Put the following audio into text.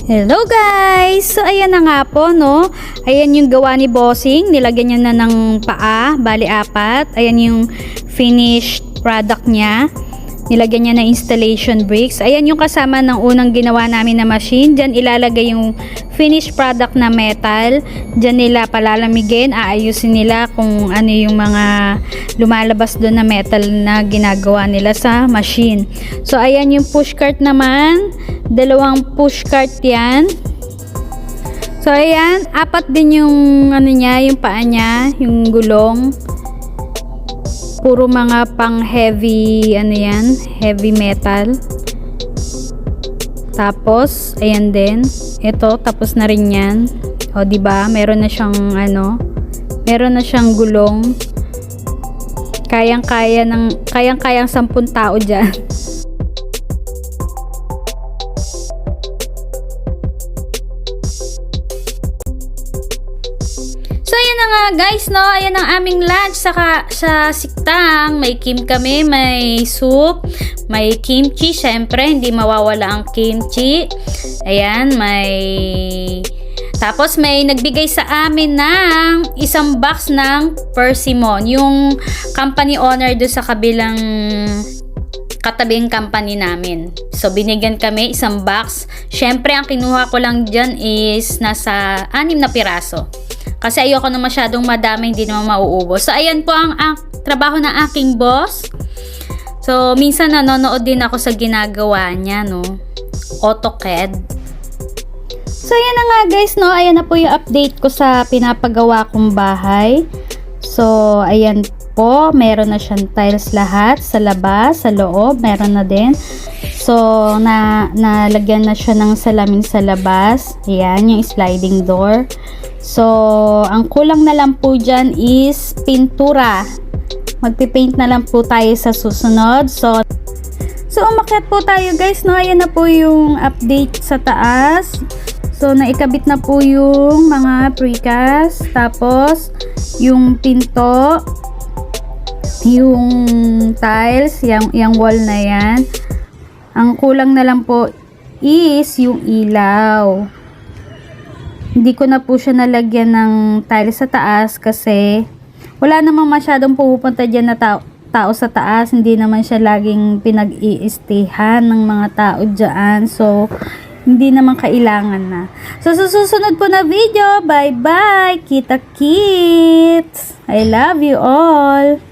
Hello guys! So ayan na nga po no. Ayan yung gawa ni Bossing. Nilagyan niya na ng paa, bali 4. Ayan yung finished product niya. Nilagyan niya na installation bricks. Ayan yung kasama ng unang ginawa namin na machine. Diyan ilalagay yung finished product na metal. Diyan nila palalamigin, aayusin nila kung ano yung mga lumalabas doon na metal na ginagawa nila sa machine. So ayan yung push cart naman. 2 push cart yan. So ayan, 4 din yung ano niya, yung paa niya, yung gulong. Puro mga pang heavy ano yan, heavy metal. Tapos ayan din, ito tapos na rin yan. O di ba? Meron na siyang ano, meron na siyang gulong. Kayang-kayang 10 tao diyan. So ayan na nga guys no, ayan ang aming lunch saka sa siktang. May kim kami, may soup, may kimchi, syempre hindi mawawala ang kimchi. Ayan, tapos may nagbigay sa amin ng isang box ng persimmon, yung company owner do sa kabilang katabing company namin. So binigyan kami isang box. Syempre ang kinuha ko lang dyan is nasa 6 na piraso. Kasi ayoko na masyadong madami, hindi naman mauubos. So, ayan po ang trabaho ng aking boss. So, minsan nanonood din ako sa ginagawa niya, no? AutoCAD. So, ayan na nga guys, no? Ayan na po yung update ko sa pinapagawa kong bahay. So, ayan po. Meron na siyang tiles lahat. Sa labas, sa loob, meron na din. So, nalagyan na siya ng salamin sa labas. Ayan, yung sliding door. So, ang kulang na lang po dyan is pintura. Magpipaint na lang po tayo sa susunod. So umakyat po tayo guys, no? Ayan na po yung update sa taas. So, naikabit na po yung mga precast. Tapos, yung pinto, yung tiles, yung wall na yan. Ang kulang na lang po is yung ilaw. Hindi ko na po siya nalagyan ng tiles sa taas kasi wala namang masyadong pupunta dyan na tao sa taas. Hindi naman siya laging pinag-i-stayhan ng mga tao dyan. So, hindi naman kailangan na. So, sa susunod po na video, bye-bye! Kita-kits! I love you all!